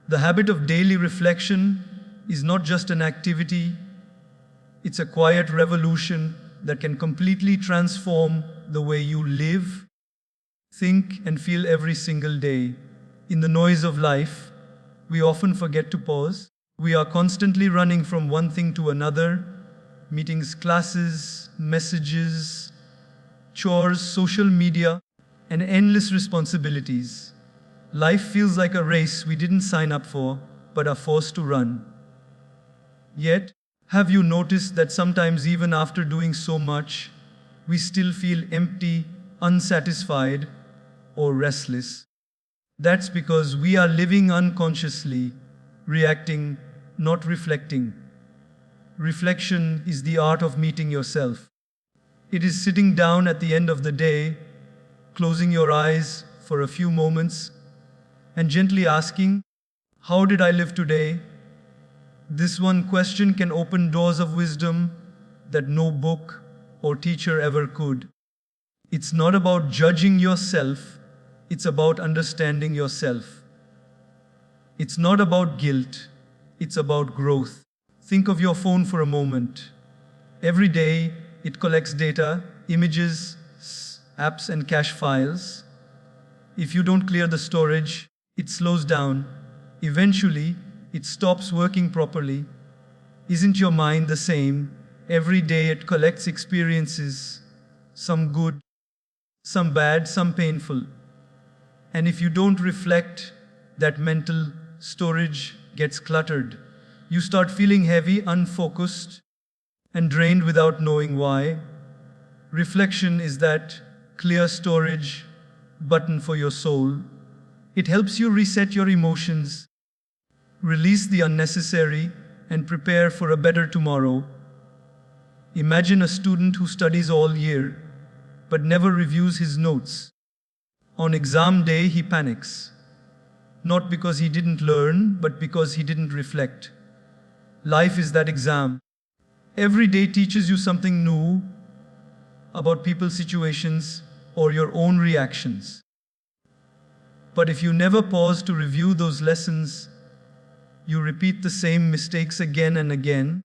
The habit of daily reflection is not just an activity, it's a quiet revolution that can completely transform the way you live, think, and feel every single day. In the noise of life, we often forget to pause. We are constantly running from one thing to another: meetings, classes, messages, chores, social media, and endless responsibilities. Life feels like a race we didn't sign up for, but are forced to run. Yet, have you noticed that sometimes, even after doing so much, we still feel empty, unsatisfied, or restless? That's because we are living unconsciously, reacting, not reflecting. Reflection is the art of meeting yourself. It is sitting down at the end of the day, closing your eyes for a few moments, and gently asking, "How did I live today?" This one question can open doors of wisdom that no book or teacher ever could. It's not about judging yourself, it's about understanding yourself. It's not about guilt, it's about growth. Think of your phone for a moment. Every day, it collects data, images, apps, and cache files. If you don't clear the storage, it slows down. Eventually, it stops working properly. Isn't your mind the same? Every day it collects experiences, some good, some bad, some painful. And if you don't reflect, that mental storage gets cluttered. You start feeling heavy, unfocused, and drained without knowing why. Reflection is that clear storage button for your soul. It helps you reset your emotions, release the unnecessary, and prepare for a better tomorrow. Imagine a student who studies all year but never reviews his notes. On exam day, he panics. Not because he didn't learn, but because he didn't reflect. Life is that exam. Every day teaches you something new about people, situations, or your own reactions. But if you never pause to review those lessons, you repeat the same mistakes again and again.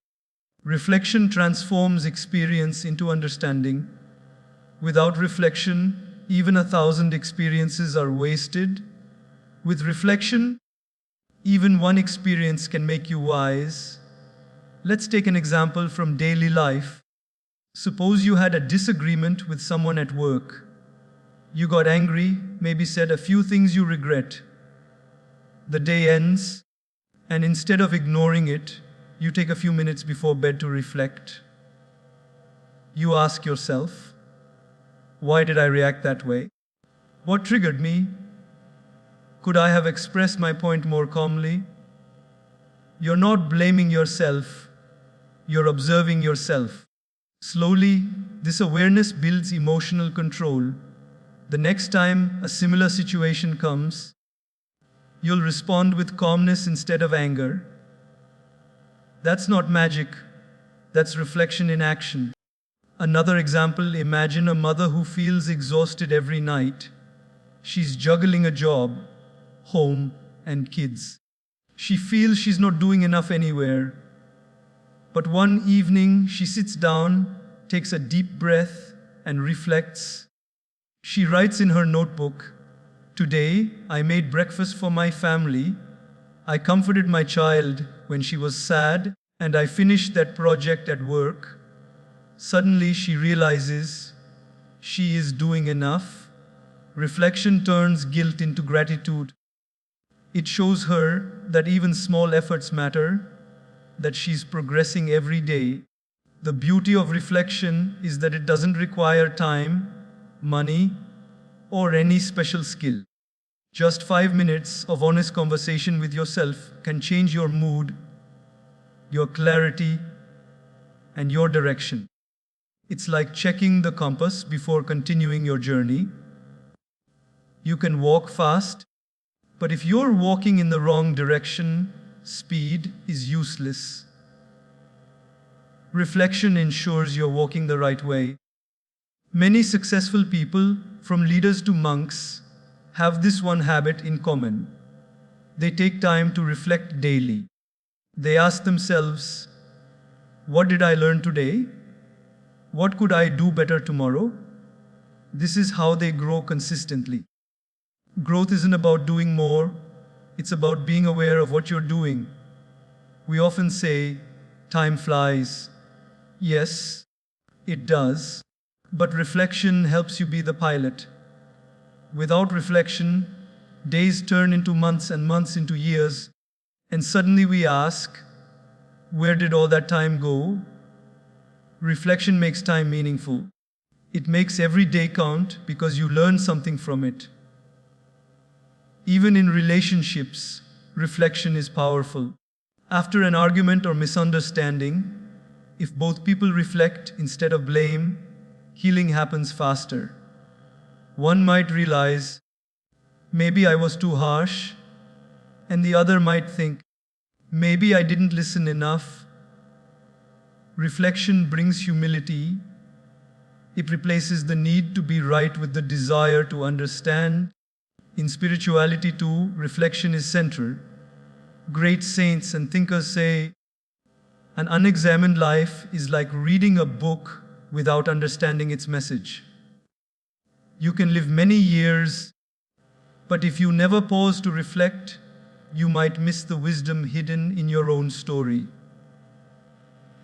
Reflection transforms experience into understanding. Without reflection, even 1,000 experiences are wasted. With reflection, even one experience can make you wise. Let's take an example from daily life. Suppose you had a disagreement with someone at work. You got angry, maybe said a few things you regret. The day ends, and instead of ignoring it, you take a few minutes before bed to reflect. You ask yourself, why did I react that way? What triggered me? Could I have expressed my point more calmly? You're not blaming yourself, you're observing yourself. Slowly, this awareness builds emotional control. The next time a similar situation comes, you'll respond with calmness instead of anger. That's not magic, that's reflection in action. Another example: imagine a mother who feels exhausted every night. She's juggling a job, home, and kids. She feels she's not doing enough anywhere. But one evening, she sits down, takes a deep breath, and reflects. She writes in her notebook, "Today, I made breakfast for my family. I comforted my child when she was sad, and I finished that project at work." Suddenly, she realizes she is doing enough. Reflection turns guilt into gratitude. It shows her that even small efforts matter, that she's progressing every day. The beauty of reflection is that it doesn't require time, money, or any special skill. Just 5 minutes of honest conversation with yourself can change your mood, your clarity, and your direction. It's like checking the compass before continuing your journey. You can walk fast, but if you're walking in the wrong direction, speed is useless. Reflection ensures you're walking the right way. Many successful people, from leaders to monks, have this one habit in common. They take time to reflect daily. They ask themselves, what did I learn today? What could I do better tomorrow? This is how they grow consistently. Growth isn't about doing more, it's about being aware of what you're doing. We often say, time flies. Yes, it does. But reflection helps you be the pilot. Without reflection, days turn into months and months into years, and suddenly we ask, where did all that time go? Reflection makes time meaningful. It makes every day count because you learn something from it. Even in relationships, reflection is powerful. After an argument or misunderstanding, if both people reflect instead of blame, healing happens faster. One might realize, maybe I was too harsh, and the other might think, maybe I didn't listen enough. Reflection brings humility. It replaces the need to be right with the desire to understand. In spirituality too, reflection is central. Great saints and thinkers say, an unexamined life is like reading a book without understanding its message. You can live many years, but if you never pause to reflect, you might miss the wisdom hidden in your own story.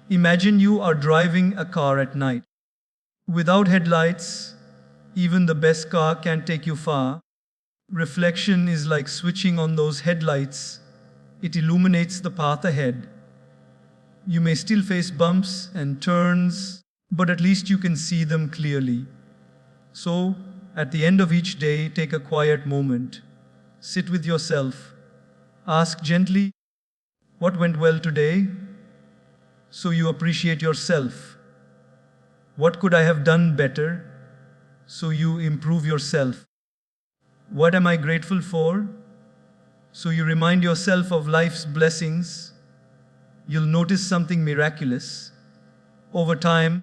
Imagine you are driving a car at night. Without headlights, even the best car can't take you far. Reflection is like switching on those headlights. It illuminates the path ahead. You may still face bumps and turns, but at least you can see them clearly. So, at the end of each day, take a quiet moment. Sit with yourself. Ask gently, what went well today? So you appreciate yourself. What could I have done better? So you improve yourself. What am I grateful for? So you remind yourself of life's blessings. You'll notice something miraculous. Over time,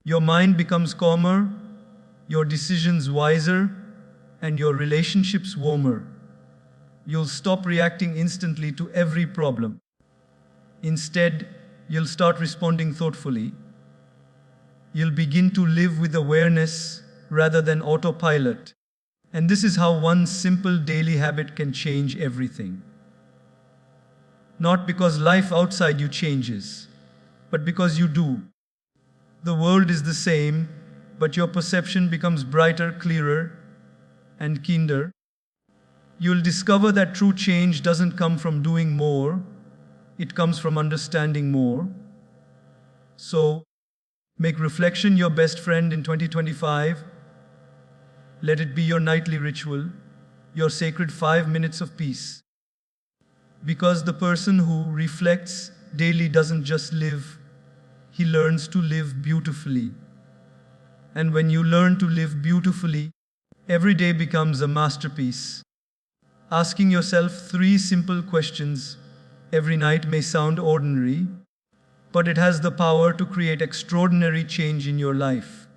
your mind becomes calmer, your decisions wiser, and your relationships warmer. You'll stop reacting instantly to every problem. Instead, you'll start responding thoughtfully. You'll begin to live with awareness rather than autopilot. And this is how one simple daily habit can change everything. Not because life outside you changes, but because you do. The world is the same, but your perception becomes brighter, clearer, and kinder. You'll discover that true change doesn't come from doing more, it comes from understanding more. So, make reflection your best friend in 2025. Let it be your nightly ritual, your sacred 5 minutes of peace. Because the person who reflects daily doesn't just live, he learns to live beautifully. And when you learn to live beautifully, every day becomes a masterpiece. Asking yourself 3 simple questions every night may sound ordinary, but it has the power to create extraordinary change in your life.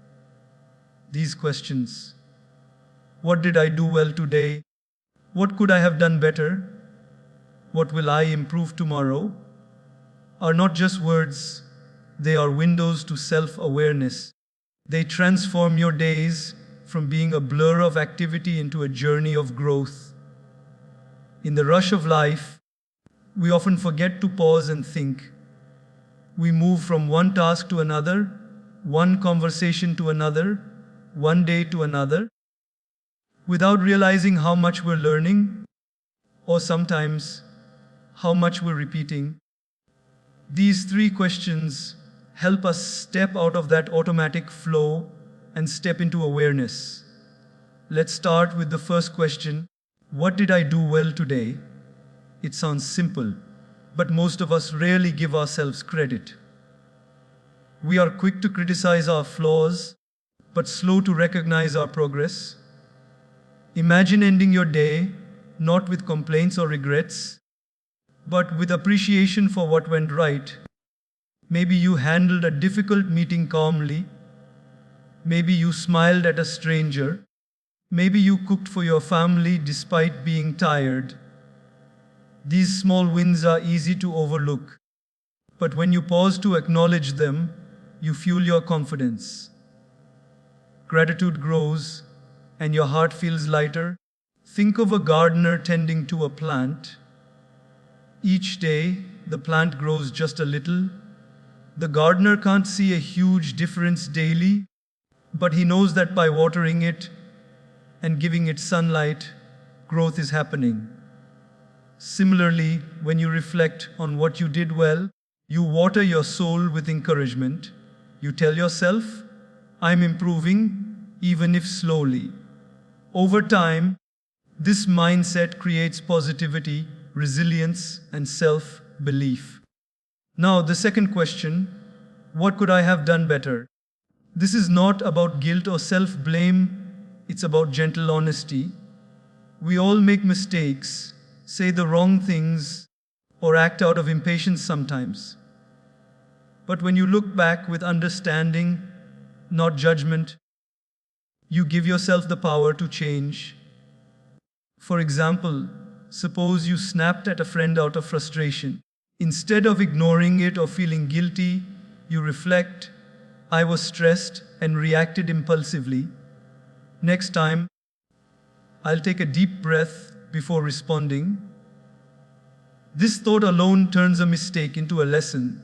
These questions: what did I do well today? What could I have done better? What will I improve tomorrow? Are not just words, they are windows to self-awareness. They transform your days from being a blur of activity into a journey of growth. In the rush of life, we often forget to pause and think. We move from one task to another, one conversation to another, one day to another, without realizing how much we're learning, or sometimes how much we're repeating. These 3 questions help us step out of that automatic flow and step into awareness. Let's start with the first question: what did I do well today? It sounds simple, but most of us rarely give ourselves credit. We are quick to criticize our flaws, but slow to recognize our progress. Imagine ending your day not with complaints or regrets, but with appreciation for what went right. Maybe you handled a difficult meeting calmly. Maybe you smiled at a stranger. Maybe you cooked for your family despite being tired. These small wins are easy to overlook, but when you pause to acknowledge them, you fuel your confidence. Gratitude grows, and your heart feels lighter. Think of a gardener tending to a plant. Each day, the plant grows just a little. The gardener can't see a huge difference daily, but he knows that by watering it and giving it sunlight, growth is happening. Similarly, when you reflect on what you did well, you water your soul with encouragement. You tell yourself, I'm improving, even if slowly. Over time, this mindset creates positivity, resilience, and self-belief. Now, the second question, what could I have done better? This is not about guilt or self-blame, it's about gentle honesty. We all make mistakes, say the wrong things, or act out of impatience sometimes. But when you look back with understanding, not judgment, you give yourself the power to change. For example, suppose you snapped at a friend out of frustration. Instead of ignoring it or feeling guilty, you reflect, I was stressed and reacted impulsively. Next time, I'll take a deep breath before responding. This thought alone turns a mistake into a lesson.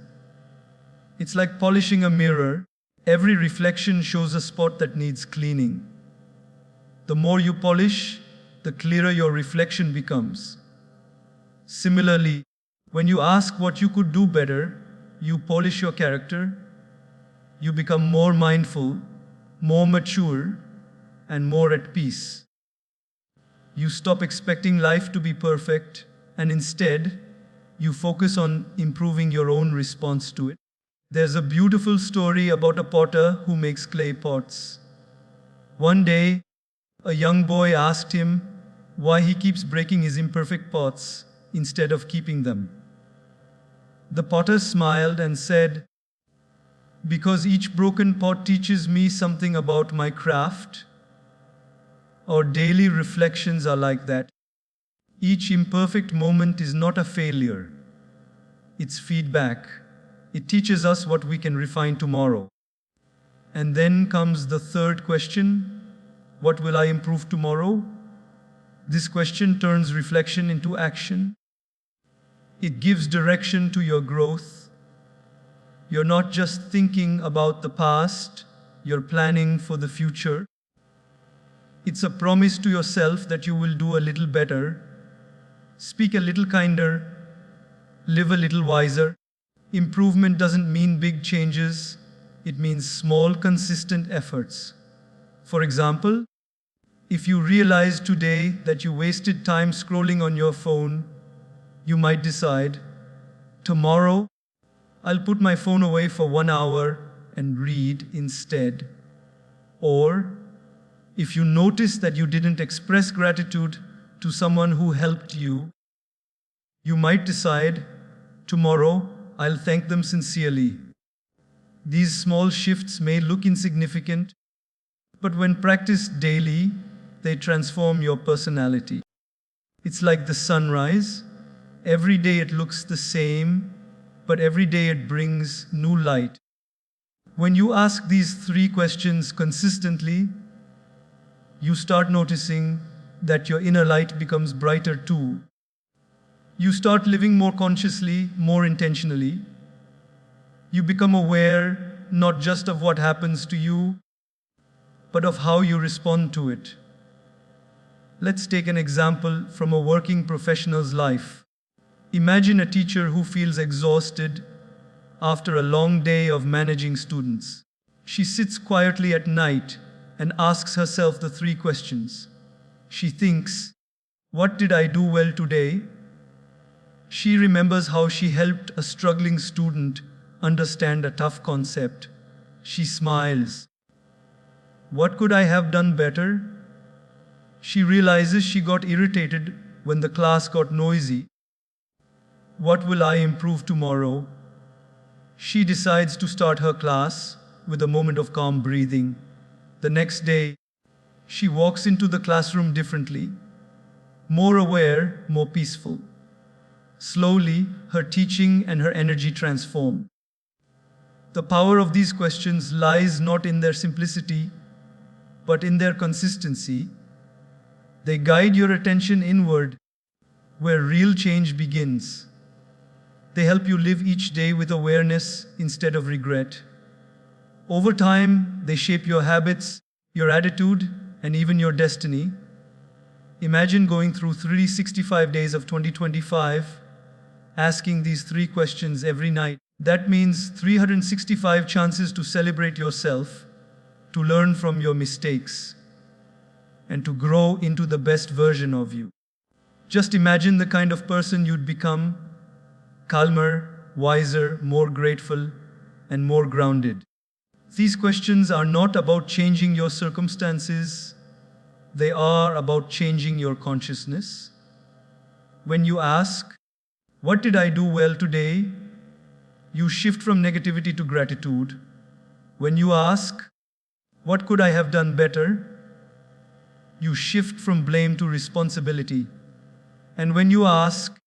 It's like polishing a mirror. Every reflection shows a spot that needs cleaning. The more you polish, the clearer your reflection becomes. Similarly, when you ask what you could do better, you polish your character. You become more mindful, more mature, and more at peace. You stop expecting life to be perfect, and instead, you focus on improving your own response to it. There's a beautiful story about a potter who makes clay pots. One day, a young boy asked him why he keeps breaking his imperfect pots instead of keeping them. The potter smiled and said, because each broken pot teaches me something about my craft. Our daily reflections are like that. Each imperfect moment is not a failure. It's feedback. It teaches us what we can refine tomorrow. And then comes the third question, what will I improve tomorrow? This question turns reflection into action. It gives direction to your growth. You're not just thinking about the past, you're planning for the future. It's a promise to yourself that you will do a little better, speak a little kinder, live a little wiser. Improvement doesn't mean big changes, it means small, consistent efforts. For example, if you realize today that you wasted time scrolling on your phone, you might decide, tomorrow, I'll put my phone away for 1 hour and read instead. Or, if you notice that you didn't express gratitude to someone who helped you, you might decide, tomorrow, I'll thank them sincerely. These small shifts may look insignificant, but when practiced daily, they transform your personality. It's like the sunrise. Every day it looks the same, but every day it brings new light. When you ask these 3 questions consistently, you start noticing that your inner light becomes brighter too. You start living more consciously, more intentionally. You become aware not just of what happens to you, but of how you respond to it. Let's take an example from a working professional's life. Imagine a teacher who feels exhausted after a long day of managing students. She sits quietly at night and asks herself the 3 questions. She thinks, what did I do well today? She remembers how she helped a struggling student understand a tough concept. She smiles. What could I have done better? She realizes she got irritated when the class got noisy. What will I improve tomorrow? She decides to start her class with a moment of calm breathing. The next day, she walks into the classroom differently, more aware, more peaceful. Slowly, her teaching and her energy transform. The power of these questions lies not in their simplicity, but in their consistency. They guide your attention inward, where real change begins. They help you live each day with awareness instead of regret. Over time, they shape your habits, your attitude, and even your destiny. Imagine going through 365 days of 2025, asking these three questions every night. That means 365 chances to celebrate yourself, to learn from your mistakes, and to grow into the best version of you. Just imagine the kind of person you'd become: calmer, wiser, more grateful, and more grounded. These questions are not about changing your circumstances, they are about changing your consciousness. When you ask, "What did I do well today?" you shift from negativity to gratitude. When you ask, "What could I have done better?" you shift from blame to responsibility. And when you ask,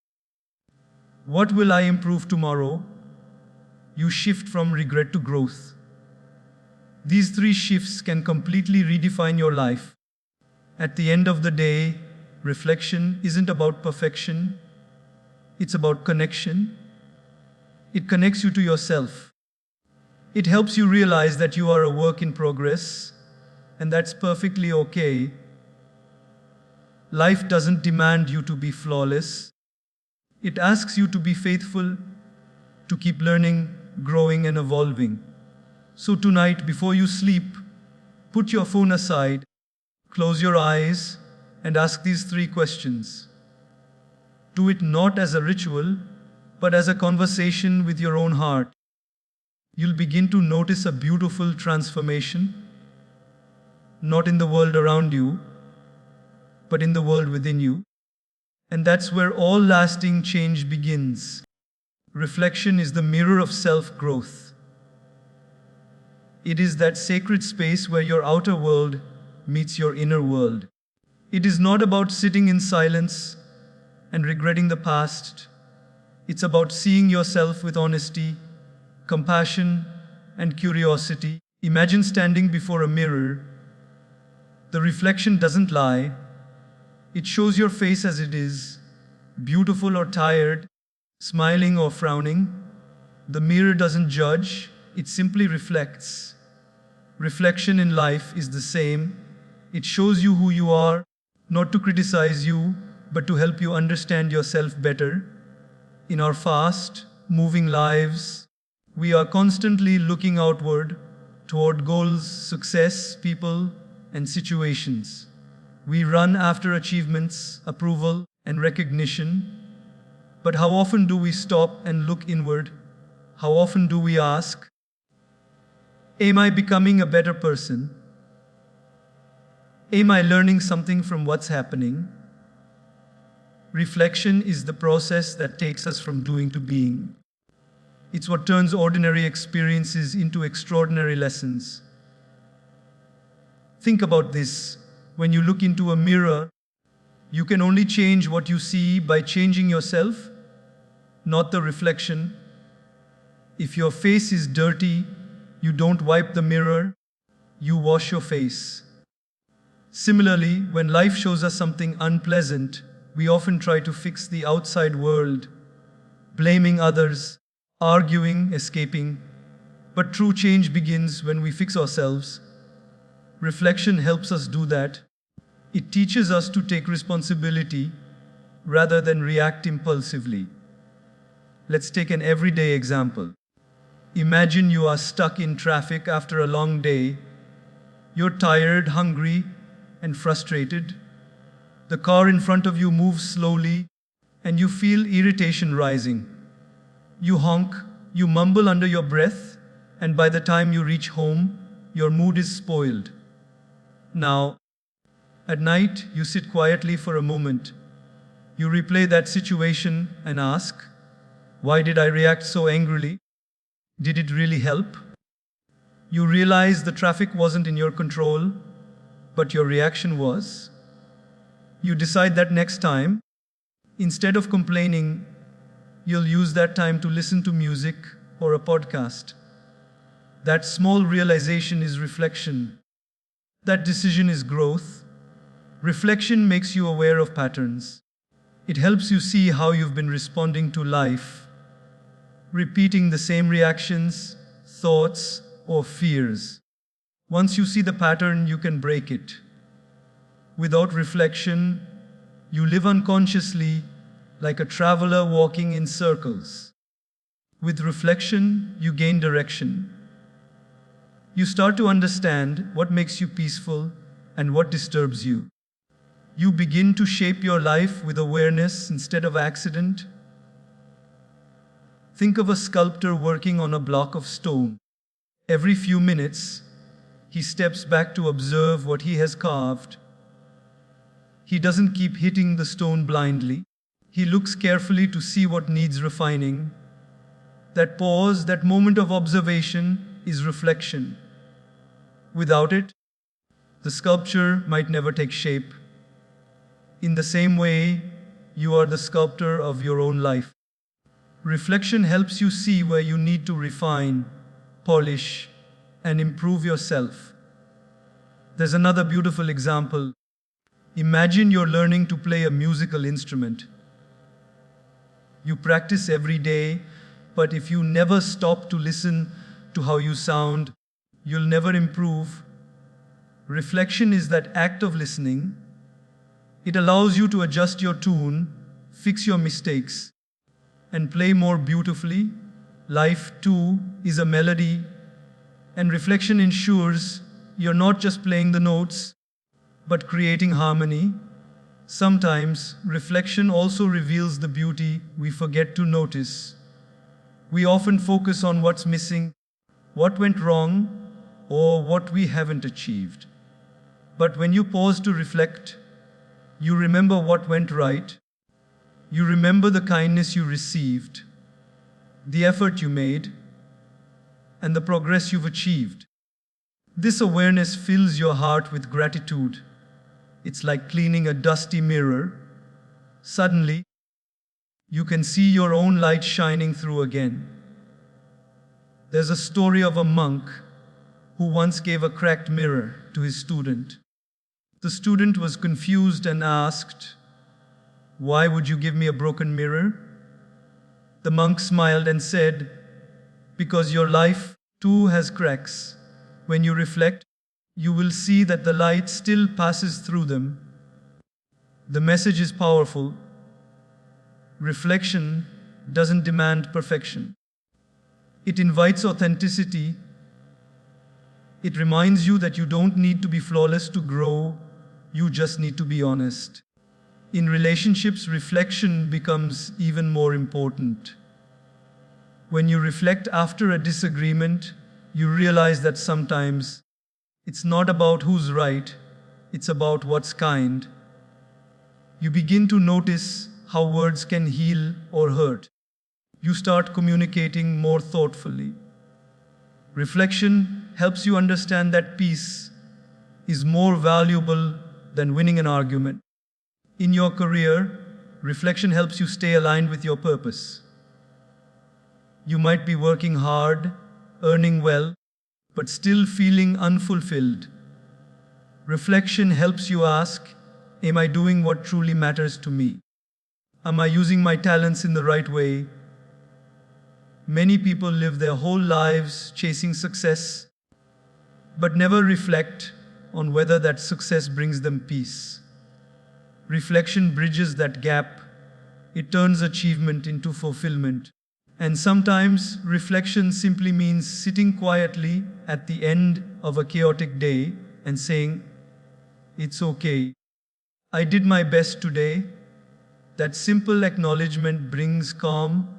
"What will I improve tomorrow?" you shift from regret to growth. These three shifts can completely redefine your life. At the end of the day, reflection isn't about perfection, it's about connection. It connects you to yourself. It helps you realize that you are a work in progress, and that's perfectly okay. Life doesn't demand you to be flawless. It asks you to be faithful, to keep learning, growing, and evolving. So tonight, before you sleep, put your phone aside, close your eyes, and ask these three questions. Do it not as a ritual, but as a conversation with your own heart. You'll begin to notice a beautiful transformation, not in the world around you, but in the world within you. And that's where all lasting change begins. Reflection is the mirror of self-growth. It is that sacred space where your outer world meets your inner world. It is not about sitting in silence and regretting the past. It's about seeing yourself with honesty, compassion, and curiosity. Imagine standing before a mirror. The reflection doesn't lie. It shows your face as it is, beautiful or tired, smiling or frowning. The mirror doesn't judge, it simply reflects. Reflection in life is the same. It shows you who you are, not to criticize you, but to help you understand yourself better. In our fast, moving lives, we are constantly looking outward toward goals, success, people, and situations. We run after achievements, approval, and recognition. But how often do we stop and look inward? How often do we ask, "Am I becoming a better person? Am I learning something from what's happening?" Reflection is the process that takes us from doing to being. It's what turns ordinary experiences into extraordinary lessons. Think about this. When you look into a mirror, you can only change what you see by changing yourself, not the reflection. If your face is dirty, you don't wipe the mirror, you wash your face. Similarly, when life shows us something unpleasant, we often try to fix the outside world, blaming others, arguing, escaping. But true change begins when we fix ourselves. Reflection helps us do that. It teaches us to take responsibility rather than react impulsively. Let's take an everyday example. Imagine you are stuck in traffic after a long day. You're tired, hungry, and frustrated. The car in front of you moves slowly, and you feel irritation rising. You honk, you mumble under your breath, and by the time you reach home, your mood is spoiled. Now, at night, you sit quietly for a moment. You replay that situation and ask, "Why did I react so angrily? Did it really help?" You realize the traffic wasn't in your control, but your reaction was. You decide that next time, instead of complaining, you'll use that time to listen to music or a podcast. That small realization is reflection. That decision is growth. Reflection makes you aware of patterns. It helps you see how you've been responding to life, repeating the same reactions, thoughts, or fears. Once you see the pattern, you can break it. Without reflection, you live unconsciously like a traveler walking in circles. With reflection, you gain direction. You start to understand what makes you peaceful and what disturbs you. You begin to shape your life with awareness instead of accident. Think of a sculptor working on a block of stone. Every few minutes, he steps back to observe what he has carved. He doesn't keep hitting the stone blindly. He looks carefully to see what needs refining. That pause, that moment of observation, is reflection. Without it, the sculpture might never take shape. In the same way, you are the sculptor of your own life. Reflection helps you see where you need to refine, polish, and improve yourself. There's another beautiful example. Imagine you're learning to play a musical instrument. You practice every day, but if you never stop to listen to how you sound, you'll never improve. Reflection is that act of listening. It allows you to adjust your tune, fix your mistakes, and play more beautifully. Life, too, is a melody, and reflection ensures you're not just playing the notes, but creating harmony. Sometimes, reflection also reveals the beauty we forget to notice. We often focus on what's missing, what went wrong, or what we haven't achieved. But when you pause to reflect, you remember what went right. You remember the kindness you received, the effort you made, and the progress you've achieved. This awareness fills your heart with gratitude. It's like cleaning a dusty mirror. Suddenly, you can see your own light shining through again. There's a story of a monk who once gave a cracked mirror to his student. The student was confused and asked, "Why would you give me a broken mirror?" The monk smiled and said, "Because your life too has cracks. When you reflect, you will see that the light still passes through them." The message is powerful. Reflection doesn't demand perfection. It invites authenticity. It reminds you that you don't need to be flawless to grow, you just need to be honest. In relationships, reflection becomes even more important. When you reflect after a disagreement, you realize that sometimes it's not about who's right, it's about what's kind. You begin to notice how words can heal or hurt. You start communicating more thoughtfully. Reflection helps you understand that peace is more valuable than winning an argument. In your career, reflection helps you stay aligned with your purpose. You might be working hard, earning well, but still feeling unfulfilled. Reflection helps you ask, am I doing what truly matters to me? Am I using my talents in the right way? Many people live their whole lives chasing success, but never reflect on whether that success brings them peace. Reflection bridges that gap. It turns achievement into fulfillment. And sometimes reflection simply means sitting quietly at the end of a chaotic day and saying, "It's okay. I did my best today." That simple acknowledgement brings calm.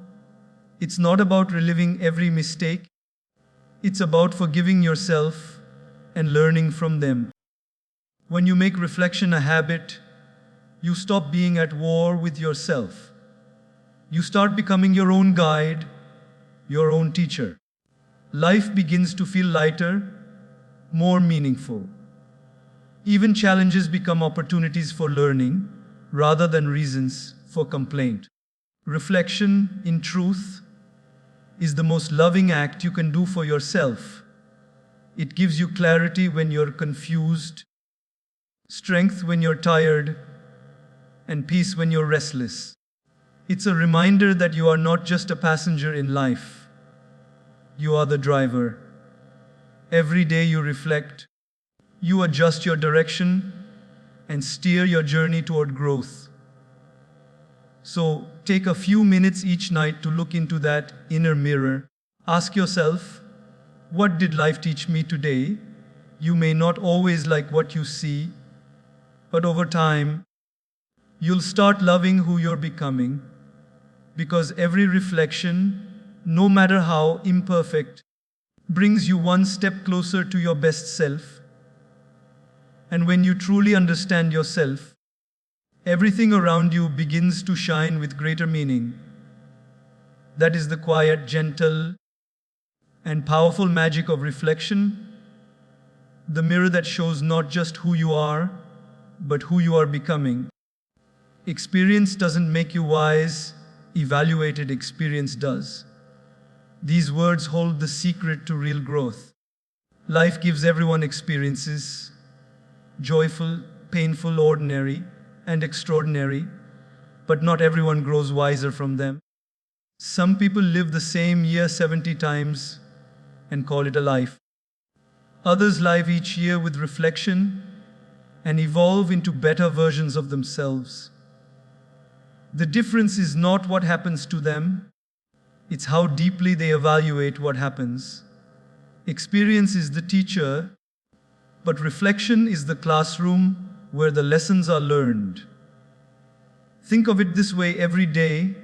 It's not about reliving every mistake. It's about forgiving yourself and learning from them. When you make reflection a habit, you stop being at war with yourself. You start becoming your own guide, your own teacher. Life begins to feel lighter, more meaningful. Even challenges become opportunities for learning rather than reasons for complaint. Reflection, in truth, is the most loving act you can do for yourself. It gives you clarity when you're confused, strength when you're tired, and peace when you're restless. It's a reminder that you are not just a passenger in life. You are the driver. Every day you reflect, you adjust your direction, and steer your journey toward growth. So take a few minutes each night to look into that inner mirror. Ask yourself, what did life teach me today? You may not always like what you see, but over time, you'll start loving who you're becoming, because every reflection, no matter how imperfect, brings you one step closer to your best self. And when you truly understand yourself, everything around you begins to shine with greater meaning. That is the quiet, gentle, and powerful magic of reflection, the mirror that shows not just who you are, but who you are becoming. Experience doesn't make you wise, evaluated experience does. These words hold the secret to real growth. Life gives everyone experiences, joyful, painful, ordinary, and extraordinary, but not everyone grows wiser from them. Some people live the same year 70 times and call it a life. Others live each year with reflection and evolve into better versions of themselves. The difference is not what happens to them, it's how deeply they evaluate what happens. Experience is the teacher, but reflection is the classroom where the lessons are learned. Think of it this way: every day,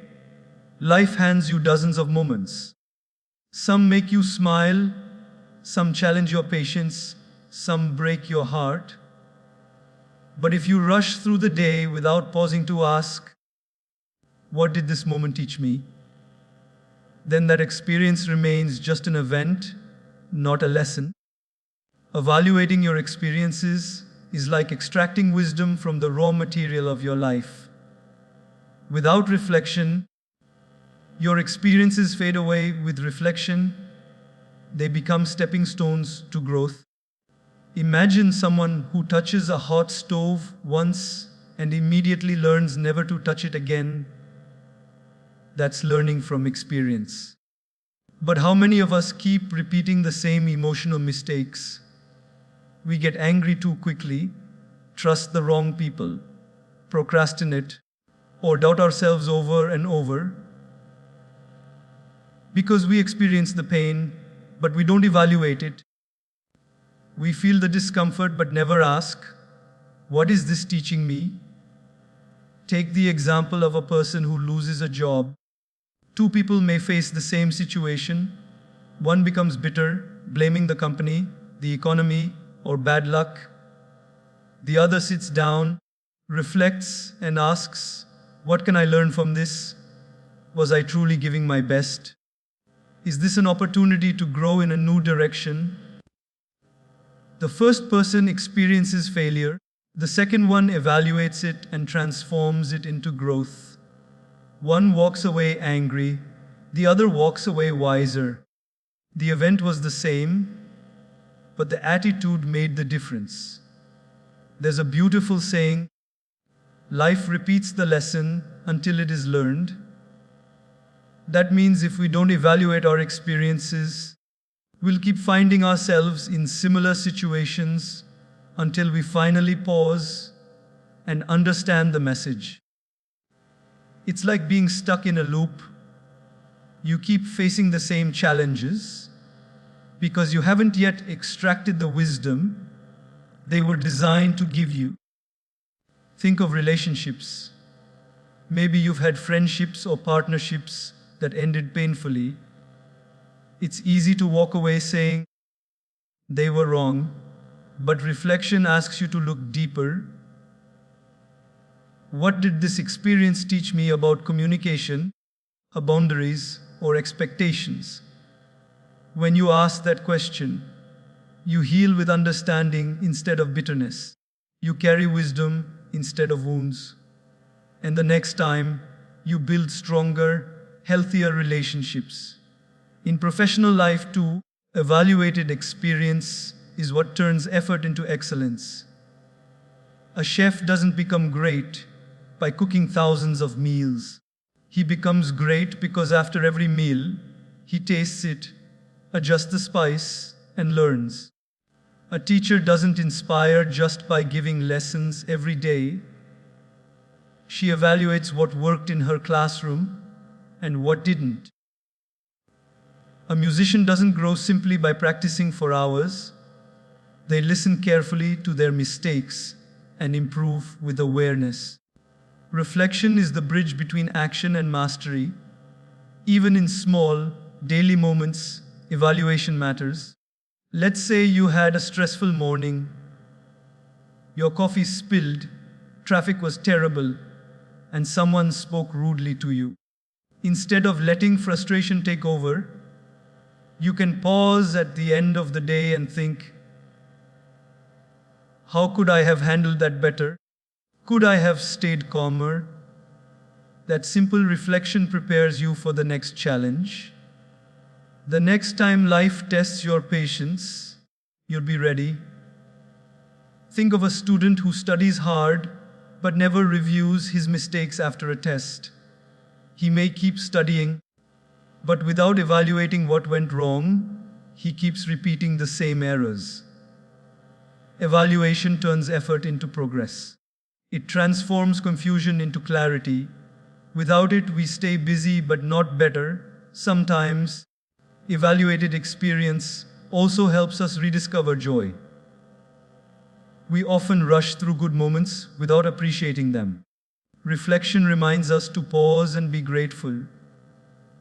life hands you dozens of moments. Some make you smile, some challenge your patience, some break your heart. But if you rush through the day without pausing to ask, what did this moment teach me? Then that experience remains just an event, not a lesson. Evaluating your experiences is like extracting wisdom from the raw material of your life. Without reflection, your experiences fade away. With reflection, they become stepping stones to growth. Imagine someone who touches a hot stove once and immediately learns never to touch it again. That's learning from experience. But how many of us keep repeating the same emotional mistakes? We get angry too quickly, trust the wrong people, procrastinate, or doubt ourselves over and over. Because we experience the pain, but we don't evaluate it. We feel the discomfort but never ask, what is this teaching me? Take the example of a person who loses a job. Two people may face the same situation. One becomes bitter, blaming the company, the economy, or bad luck. The other sits down, reflects, and asks, what can I learn from this? Was I truly giving my best? Is this an opportunity to grow in a new direction? The first person experiences failure. The second one evaluates it and transforms it into growth. One walks away angry, the other walks away wiser. The event was the same, but the attitude made the difference. There's a beautiful saying, life repeats the lesson until it is learned. That means if we don't evaluate our experiences, we'll keep finding ourselves in similar situations until we finally pause and understand the message. It's like being stuck in a loop. You keep facing the same challenges because you haven't yet extracted the wisdom they were designed to give you. Think of relationships. Maybe you've had friendships or partnerships that ended painfully. It's easy to walk away saying, they were wrong, but reflection asks you to look deeper. What did this experience teach me about communication, boundaries, or expectations? When you ask that question, you heal with understanding instead of bitterness. You carry wisdom instead of wounds. And the next time you build stronger, healthier relationships. In professional life too, evaluated experience is what turns effort into excellence. A chef doesn't become great by cooking thousands of meals. He becomes great because after every meal, he tastes it, adjusts the spice, and learns. A teacher doesn't inspire just by giving lessons every day. She evaluates what worked in her classroom and what didn't. A musician doesn't grow simply by practicing for hours. They listen carefully to their mistakes and improve with awareness. Reflection is the bridge between action and mastery. Even in small, daily moments, evaluation matters. Let's say you had a stressful morning. Your coffee spilled, traffic was terrible, and someone spoke rudely to you. Instead of letting frustration take over, you can pause at the end of the day and think, how could I have handled that better? Could I have stayed calmer? That simple reflection prepares you for the next challenge. The next time life tests your patience, you'll be ready. Think of a student who studies hard but never reviews his mistakes after a test. He may keep studying, but without evaluating what went wrong, he keeps repeating the same errors. Evaluation turns effort into progress. It transforms confusion into clarity. Without it, we stay busy but not better. Sometimes, evaluated experience also helps us rediscover joy. We often rush through good moments without appreciating them. Reflection reminds us to pause and be grateful.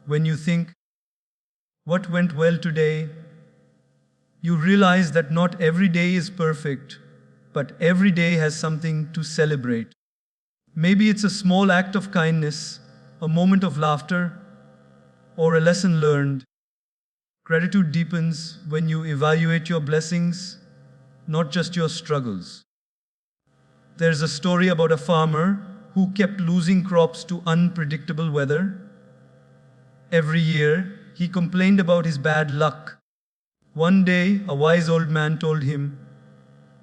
When you think, what went well today? You realize that not every day is perfect, but every day has something to celebrate. Maybe it's a small act of kindness, a moment of laughter, or a lesson learned. Gratitude deepens when you evaluate your blessings, not just your struggles. There's a story about a farmer who kept losing crops to unpredictable weather. Every year, he complained about his bad luck. One day, a wise old man told him,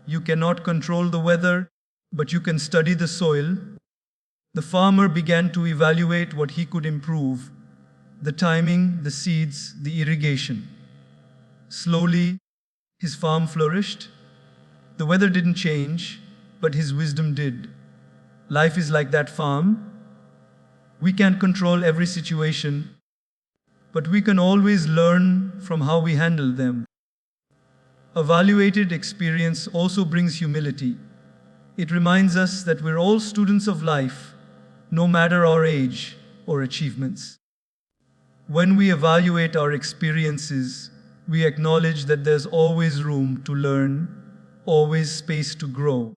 "You cannot control the weather, but you can study the soil." The farmer began to evaluate what he could improve: the timing, the seeds, the irrigation. Slowly, his farm flourished. The weather didn't change, but his wisdom did. Life is like that farm. We can't control every situation, but we can always learn from how we handle them. Evaluated experience also brings humility. It reminds us that we're all students of life, no matter our age or achievements. When we evaluate our experiences, we acknowledge that there's always room to learn, always space to grow.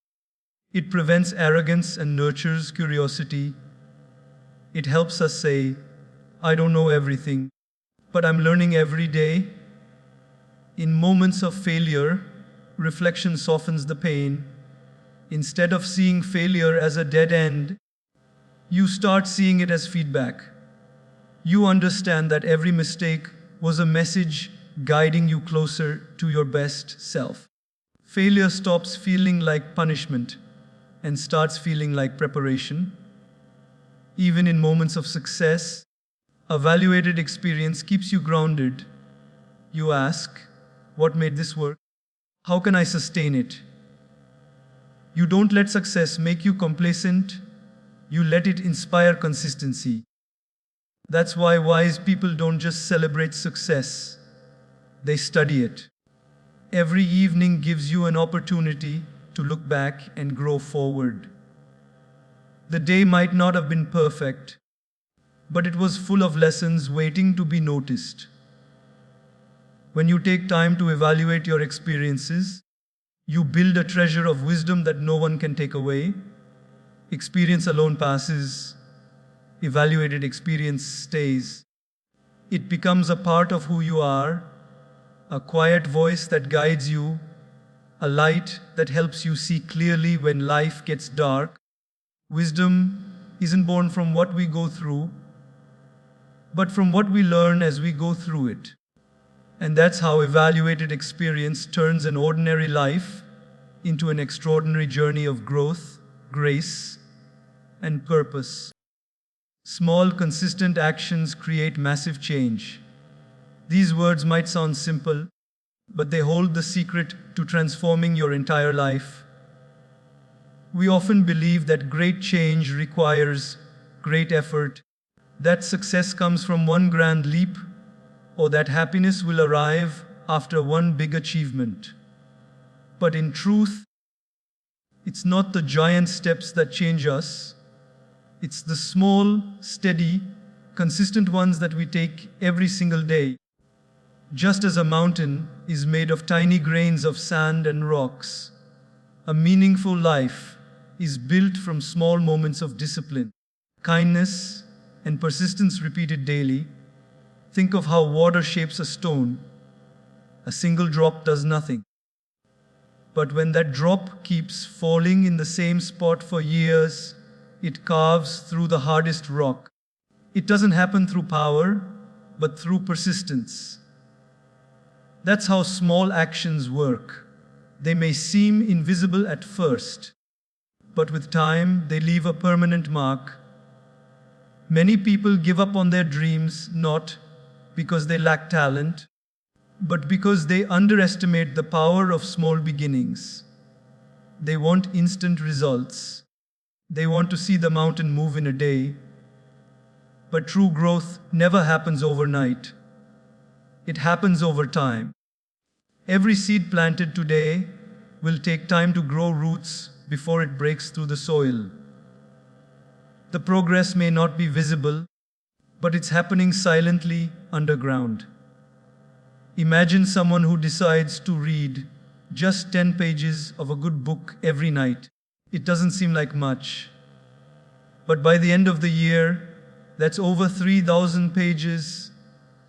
It prevents arrogance and nurtures curiosity. It helps us say, I don't know everything, but I'm learning every day. In moments of failure, reflection softens the pain. Instead of seeing failure as a dead end, you start seeing it as feedback. You understand that every mistake was a message guiding you closer to your best self. Failure stops feeling like punishment and starts feeling like preparation. Even in moments of success, evaluated experience keeps you grounded. You ask, what made this work? How can I sustain it? You don't let success make you complacent. You let it inspire consistency. That's why wise people don't just celebrate success. They study it. Every evening gives you an opportunity to look back and grow forward. The day might not have been perfect, but it was full of lessons waiting to be noticed. When you take time to evaluate your experiences, you build a treasure of wisdom that no one can take away. Experience alone passes. Evaluated experience stays. It becomes a part of who you are, a quiet voice that guides you, a light that helps you see clearly when life gets dark. Wisdom isn't born from what we go through, but from what we learn as we go through it. And that's how evaluated experience turns an ordinary life into an extraordinary journey of growth, grace, and purpose. Small, consistent actions create massive change. These words might sound simple, but they hold the secret to transforming your entire life. We often believe that great change requires great effort, that success comes from one grand leap, or that happiness will arrive after one big achievement. But in truth, it's not the giant steps that change us. It's the small, steady, consistent ones that we take every single day. Just as a mountain is made of tiny grains of sand and rocks, a meaningful life is built from small moments of discipline, kindness, and persistence repeated daily. Think of how water shapes a stone. A single drop does nothing. But when that drop keeps falling in the same spot for years, it carves through the hardest rock. It doesn't happen through power, but through persistence. That's how small actions work. They may seem invisible at first, but with time they leave a permanent mark. Many people give up on their dreams not because they lack talent, but because they underestimate the power of small beginnings. They want instant results. They want to see the mountain move in a day. But true growth never happens overnight. It happens over time. Every seed planted today will take time to grow roots before it breaks through the soil. The progress may not be visible, but it's happening silently underground. Imagine someone who decides to read just 10 pages of a good book every night. It doesn't seem like much. But by the end of the year, that's over 3,000 pages,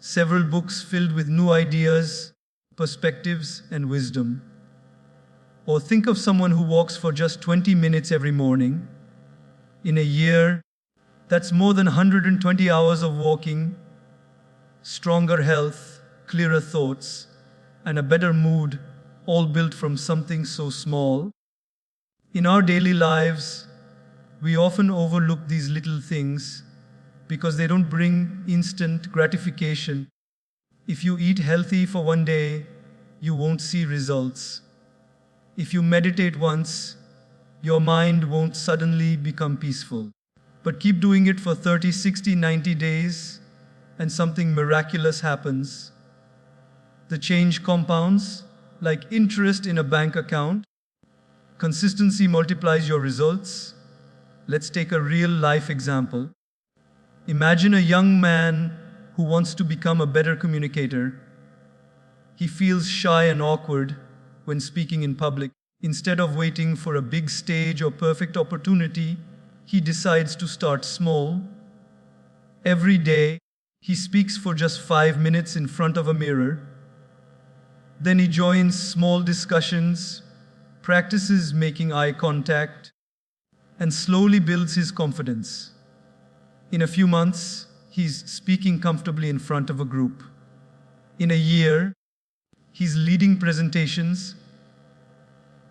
several books filled with new ideas, perspectives, and wisdom. Or think of someone who walks for just 20 minutes every morning. In a year, that's more than 120 hours of walking, stronger health, clearer thoughts, and a better mood, all built from something so small. In our daily lives, we often overlook these little things because they don't bring instant gratification. If you eat healthy for one day, you won't see results. If you meditate once, your mind won't suddenly become peaceful. But keep doing it for 30, 60, 90 days, and something miraculous happens. The change compounds like interest in a bank account. Consistency multiplies your results. Let's take a real life example. Imagine a young man who wants to become a better communicator. He feels shy and awkward when speaking in public. Instead of waiting for a big stage or perfect opportunity, he decides to start small. Every day, he speaks for just 5 minutes in front of a mirror. Then he joins small discussions, practices making eye contact, and slowly builds his confidence. In a few months, he's speaking comfortably in front of a group. In a year, he's leading presentations.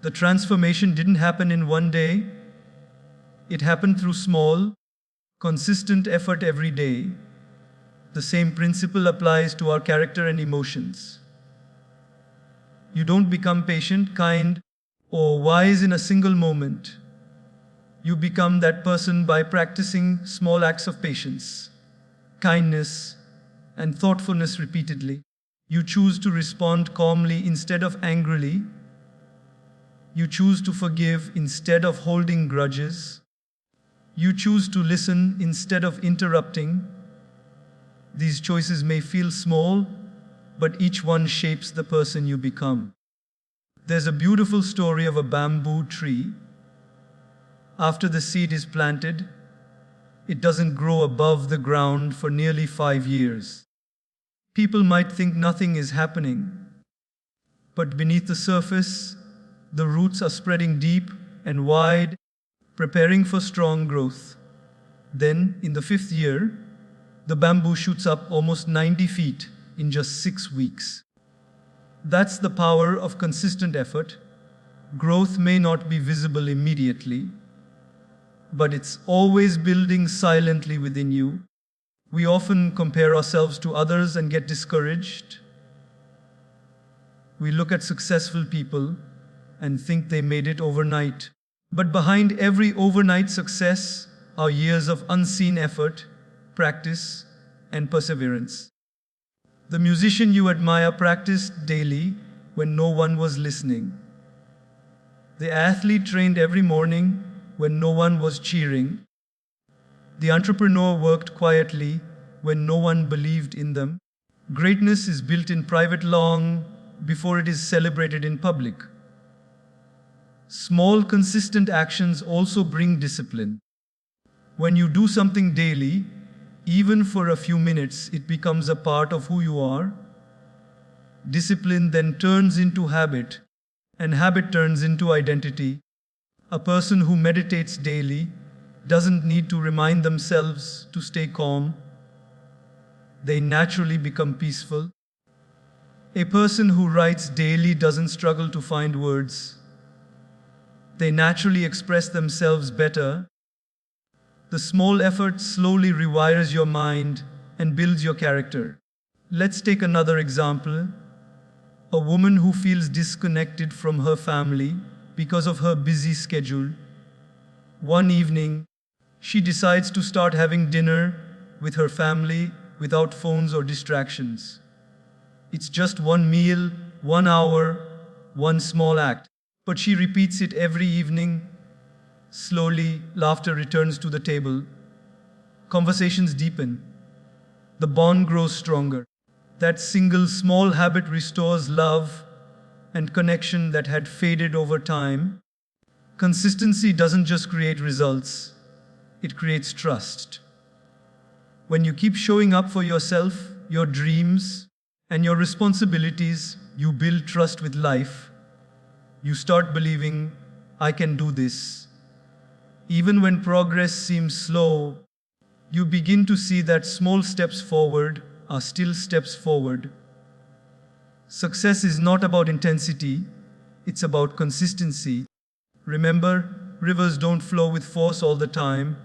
The transformation didn't happen in one day. It happened through small, consistent effort every day. The same principle applies to our character and emotions. You don't become patient, kind, or wise in a single moment. You become that person by practicing small acts of patience, kindness, and thoughtfulness repeatedly. You choose to respond calmly instead of angrily. You choose to forgive instead of holding grudges. You choose to listen instead of interrupting. These choices may feel small, but each one shapes the person you become. There's a beautiful story of a bamboo tree. After the seed is planted, it doesn't grow above the ground for nearly 5 years. People might think nothing is happening, but beneath the surface, the roots are spreading deep and wide, preparing for strong growth. Then, in the fifth year, the bamboo shoots up almost 90 feet in just 6 weeks. That's the power of consistent effort. Growth may not be visible immediately, but it's always building silently within you. We often compare ourselves to others and get discouraged. We look at successful people and think they made it overnight. But behind every overnight success are years of unseen effort, practice, and perseverance. The musician you admire practiced daily when no one was listening. The athlete trained every morning when no one was cheering. The entrepreneur worked quietly when no one believed in them. Greatness is built in private long before it is celebrated in public. Small, consistent actions also bring discipline. When you do something daily, even for a few minutes, it becomes a part of who you are. Discipline then turns into habit, and habit turns into identity. A person who meditates daily doesn't need to remind themselves to stay calm. They naturally become peaceful. A person who writes daily doesn't struggle to find words. They naturally express themselves better. The small effort slowly rewires your mind and builds your character. Let's take another example. A woman who feels disconnected from her family because of her busy schedule. One evening, she decides to start having dinner with her family without phones or distractions. It's just one meal, 1 hour, one small act. But she repeats it every evening. Slowly, laughter returns to the table. Conversations deepen. The bond grows stronger. That single small habit restores love and connection that had faded over time. Consistency doesn't just create results, it creates trust. When you keep showing up for yourself, your dreams, and your responsibilities, you build trust with life. You start believing, I can do this. Even when progress seems slow, you begin to see that small steps forward are still steps forward. Success is not about intensity, it's about consistency. Remember, rivers don't flow with force all the time.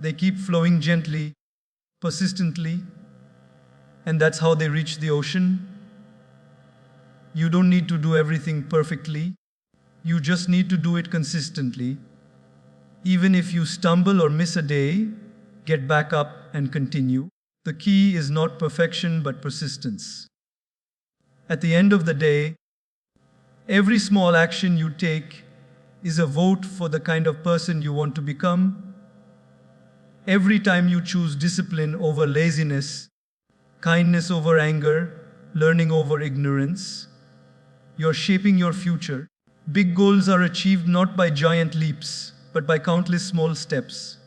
They keep flowing gently, persistently, and that's how they reach the ocean. You don't need to do everything perfectly. You just need to do it consistently. Even if you stumble or miss a day, get back up and continue. The key is not perfection but persistence. At the end of the day, every small action you take is a vote for the kind of person you want to become. Every time you choose discipline over laziness, kindness over anger, learning over ignorance, you're shaping your future. Big goals are achieved not by giant leaps, but by countless small steps.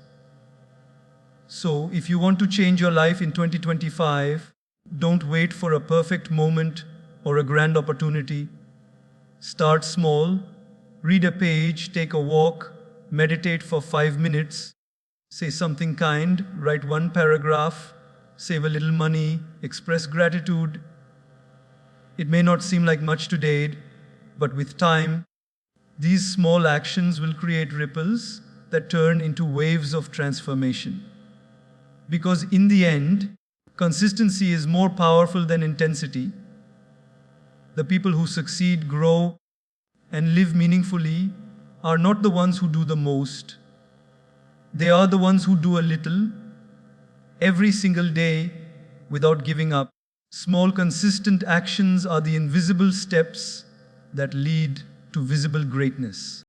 So, if you want to change your life in 2025, don't wait for a perfect moment or a grand opportunity. Start small, read a page, take a walk, meditate for 5 minutes, say something kind, write one paragraph, save a little money, express gratitude. It may not seem like much today, but with time, these small actions will create ripples that turn into waves of transformation. Because in the end, consistency is more powerful than intensity. The people who succeed, grow, and live meaningfully are not the ones who do the most. They are the ones who do a little, every single day, without giving up. Small, consistent actions are the invisible steps that lead to visible greatness.